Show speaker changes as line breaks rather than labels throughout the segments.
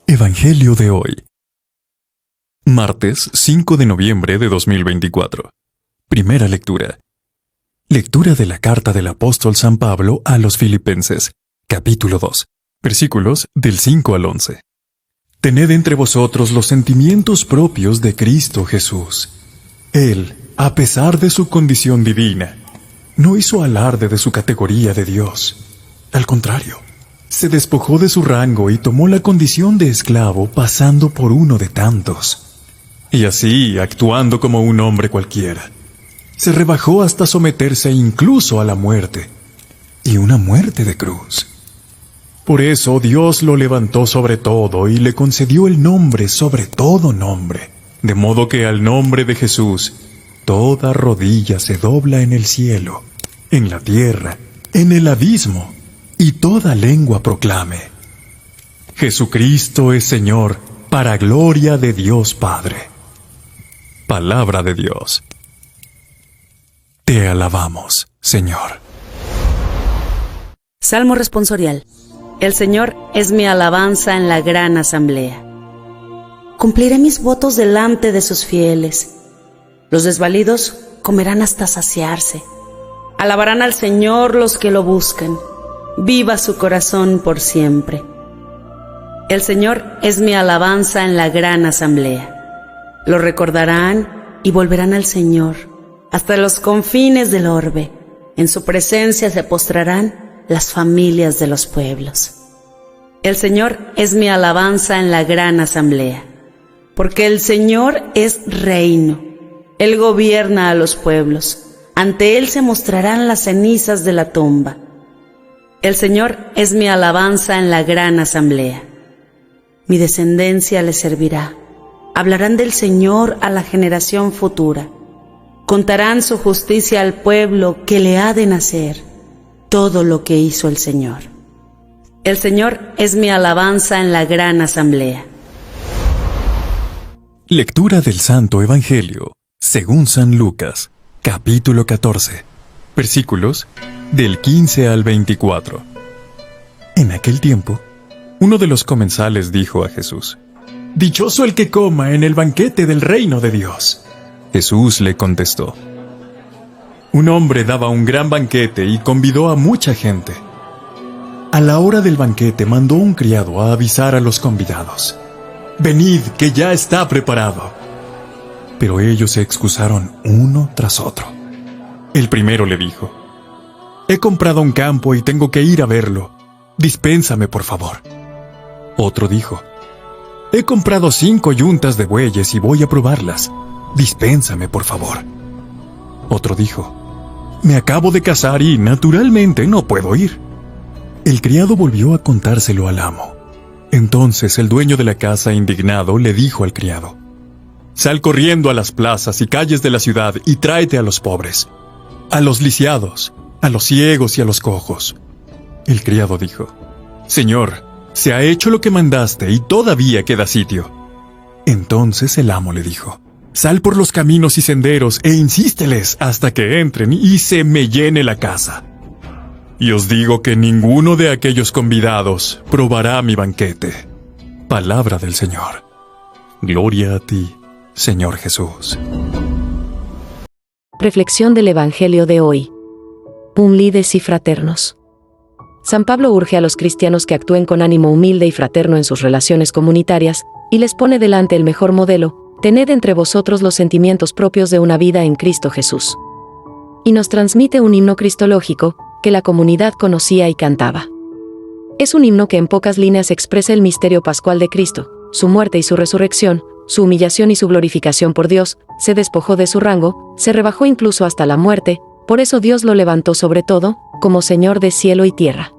Evangelio de hoy. Martes 5 de noviembre de 2024. Primera lectura. Lectura de la carta del apóstol San Pablo a los Filipenses, capítulo 2, versículos del 5 al 11. Tened entre vosotros los sentimientos propios de Cristo Jesús. Él, a pesar de su condición divina, no hizo alarde de su categoría de Dios. Al contrario, se despojó de su rango y tomó la condición de esclavo pasando por uno de tantos. Y así, actuando como un hombre cualquiera, se rebajó hasta someterse incluso a la muerte, y una muerte de cruz. Por eso Dios lo levantó sobre todo y le concedió el nombre sobre todo nombre, de modo que al nombre de Jesús toda rodilla se dobla en el cielo, en la tierra, en el abismo, y toda lengua proclame: Jesucristo es Señor, para gloria de Dios Padre. Palabra de Dios. Te alabamos, Señor.
Salmo responsorial. El Señor es mi alabanza en la gran asamblea. Cumpliré mis votos delante de sus fieles. Los desvalidos comerán hasta saciarse. Alabarán al Señor los que lo buscan. Viva su corazón por siempre. El Señor es mi alabanza en la gran asamblea. Lo recordarán y volverán al Señor, hasta los confines del orbe. En su presencia se postrarán las familias de los pueblos. El Señor es mi alabanza en la gran asamblea, porque el Señor es reino. Él gobierna a los pueblos. Ante Él se mostrarán las cenizas de la tumba. El Señor es mi alabanza en la gran asamblea. Mi descendencia le servirá. Hablarán del Señor a la generación futura. Contarán su justicia al pueblo que le ha de nacer, todo lo que hizo el Señor. El Señor es mi alabanza en la gran asamblea.
Lectura del Santo Evangelio, según San Lucas, capítulo 14, versículos del 15 al 24. En aquel tiempo, uno de los comensales dijo a Jesús: «Dichoso el que coma en el banquete del reino de Dios». Jesús le contestó: «Un hombre daba un gran banquete y convidó a mucha gente. A la hora del banquete mandó un criado a avisar a los convidados: «Venid, que ya está preparado». Pero ellos se excusaron uno tras otro. El primero le dijo: «He comprado un campo y tengo que ir a verlo. Dispénsame, por favor». Otro dijo: «He comprado 5 yuntas de bueyes y voy a probarlas. Dispénsame, por favor». Otro dijo: «Me acabo de casar y, naturalmente, no puedo ir». El criado volvió a contárselo al amo. Entonces el dueño de la casa, indignado, le dijo al criado: «Sal corriendo a las plazas y calles de la ciudad y tráete a los pobres, a los lisiados, a los ciegos y a los cojos». El criado dijo: «Señor, se ha hecho lo que mandaste y todavía queda sitio». Entonces el amo le dijo: «Sal por los caminos y senderos e insísteles hasta que entren y se me llene la casa. Y os digo que ninguno de aquellos convidados probará mi banquete». Palabra del Señor. Gloria a ti, Señor Jesús.
Reflexión del Evangelio de hoy. Humildes y fraternos. San Pablo urge a los cristianos que actúen con ánimo humilde y fraterno en sus relaciones comunitarias, y les pone delante el mejor modelo: tened entre vosotros los sentimientos propios de una vida en Cristo Jesús. Y nos transmite un himno cristológico que la comunidad conocía y cantaba. Es un himno que en pocas líneas expresa el misterio pascual de Cristo, su muerte y su resurrección, su humillación y su glorificación por Dios. Se despojó de su rango, se rebajó incluso hasta la muerte, por eso Dios lo levantó sobre todo, como Señor de cielo y tierra.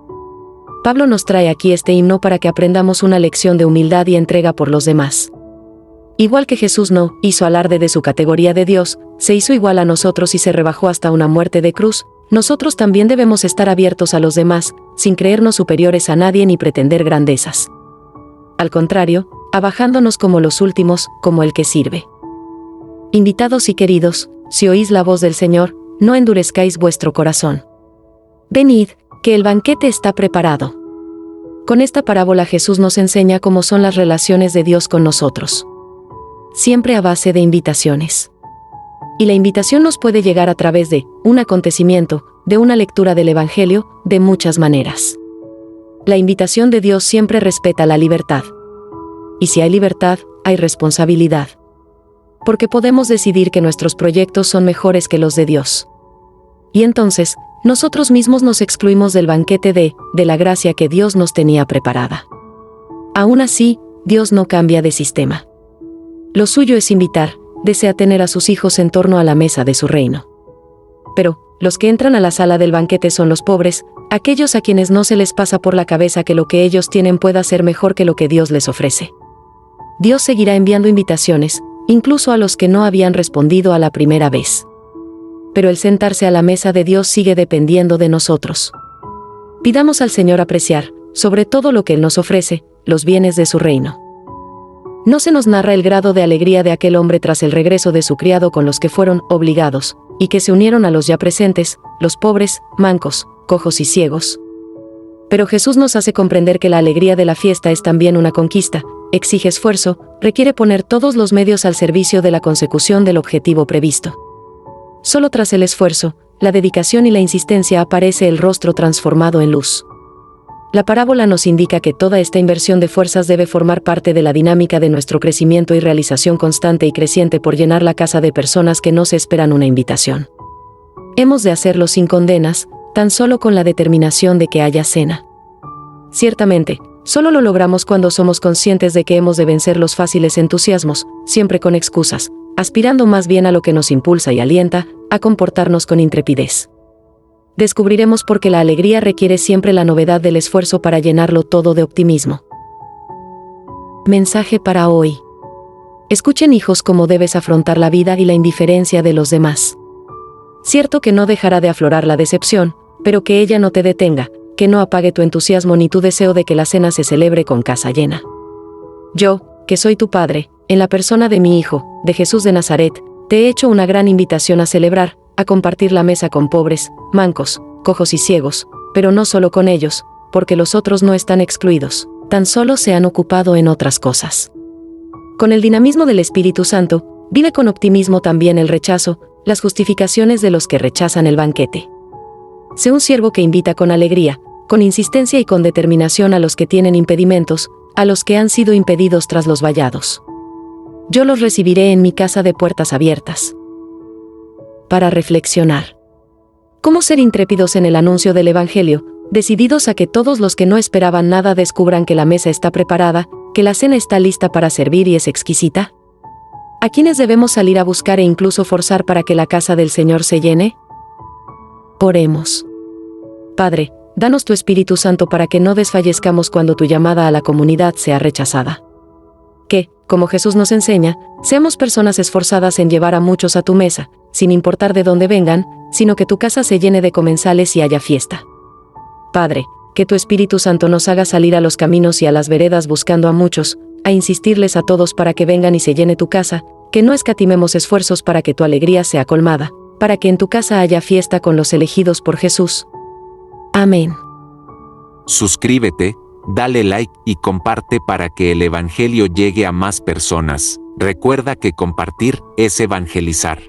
Pablo nos trae aquí este himno para que aprendamos una lección de humildad y entrega por los demás. Igual que Jesús no hizo alarde de su categoría de Dios, se hizo igual a nosotros y se rebajó hasta una muerte de cruz. Nosotros también debemos estar abiertos a los demás, sin creernos superiores a nadie ni pretender grandezas. Al contrario, abajándonos como los últimos, como el que sirve. Invitados y queridos, si oís la voz del Señor, no endurezcáis vuestro corazón. Venid, que el banquete está preparado. con esta parábola Jesús nos enseña cómo son las relaciones de Dios con nosotros. Siempre a base de invitaciones. Y la invitación nos puede llegar a través de un acontecimiento, de una lectura del Evangelio, de muchas maneras. La invitación de Dios siempre respeta la libertad. Y si hay libertad, hay responsabilidad. Porque podemos decidir que nuestros proyectos son mejores que los de Dios. Y entonces, nosotros mismos nos excluimos del banquete de la gracia que Dios nos tenía preparada. Aún así, Dios no cambia de sistema. Lo suyo es invitar, desea tener a sus hijos en torno a la mesa de su reino. Pero, los que entran a la sala del banquete son los pobres, aquellos a quienes no se les pasa por la cabeza que lo que ellos tienen pueda ser mejor que lo que Dios les ofrece. Dios seguirá enviando invitaciones, incluso a los que no habían respondido a la primera vez. Pero el sentarse a la mesa de Dios sigue dependiendo de nosotros. Pidamos al Señor apreciar, sobre todo lo que Él nos ofrece, los bienes de su reino. No se nos narra el grado de alegría de aquel hombre tras el regreso de su criado con los que fueron obligados, y que se unieron a los ya presentes, los pobres, mancos, cojos y ciegos. Pero Jesús nos hace comprender que la alegría de la fiesta es también una conquista, exige esfuerzo, requiere poner todos los medios al servicio de la consecución del objetivo previsto. Solo tras el esfuerzo, la dedicación y la insistencia aparece el rostro transformado en luz. La parábola nos indica que toda esta inversión de fuerzas debe formar parte de la dinámica de nuestro crecimiento y realización constante y creciente por llenar la casa de personas que no se esperan una invitación. Hemos de hacerlo sin condenas, tan solo con la determinación de que haya cena. Ciertamente, solo lo logramos cuando somos conscientes de que hemos de vencer los fáciles entusiasmos, siempre con excusas, aspirando más bien a lo que nos impulsa y alienta, a comportarnos con intrepidez. Descubriremos por qué la alegría requiere siempre la novedad del esfuerzo para llenarlo todo de optimismo. Mensaje para hoy. Escuchen, hijos, cómo debes afrontar la vida y la indiferencia de los demás. Cierto que no dejará de aflorar la decepción, pero que ella no te detenga, que no apague tu entusiasmo ni tu deseo de que la cena se celebre con casa llena. Yo, que soy tu padre, en la persona de mi Hijo, de Jesús de Nazaret, te he hecho una gran invitación a celebrar, a compartir la mesa con pobres, mancos, cojos y ciegos, pero no solo con ellos, porque los otros no están excluidos, tan solo se han ocupado en otras cosas. Con el dinamismo del Espíritu Santo, vive con optimismo también el rechazo, las justificaciones de los que rechazan el banquete. Sé un siervo que invita con alegría, con insistencia y con determinación a los que tienen impedimentos, a los que han sido impedidos tras los vallados. Yo los recibiré en mi casa de puertas abiertas. Para reflexionar. ¿Cómo ser intrépidos en el anuncio del Evangelio, decididos a que todos los que no esperaban nada descubran que la mesa está preparada, que la cena está lista para servir y es exquisita? ¿A quiénes debemos salir a buscar e incluso forzar para que la casa del Señor se llene? Oremos. Padre, danos tu Espíritu Santo para que no desfallezcamos cuando tu llamada a la comunidad sea rechazada. Que, como Jesús nos enseña, seamos personas esforzadas en llevar a muchos a tu mesa, sin importar de dónde vengan, sino que tu casa se llene de comensales y haya fiesta. Padre, que tu Espíritu Santo nos haga salir a los caminos y a las veredas buscando a muchos, a insistirles a todos para que vengan y se llene tu casa, que no escatimemos esfuerzos para que tu alegría sea colmada, para que en tu casa haya fiesta con los elegidos por Jesús. Amén.
Suscríbete, dale like y comparte para que el Evangelio llegue a más personas. Recuerda que compartir es evangelizar.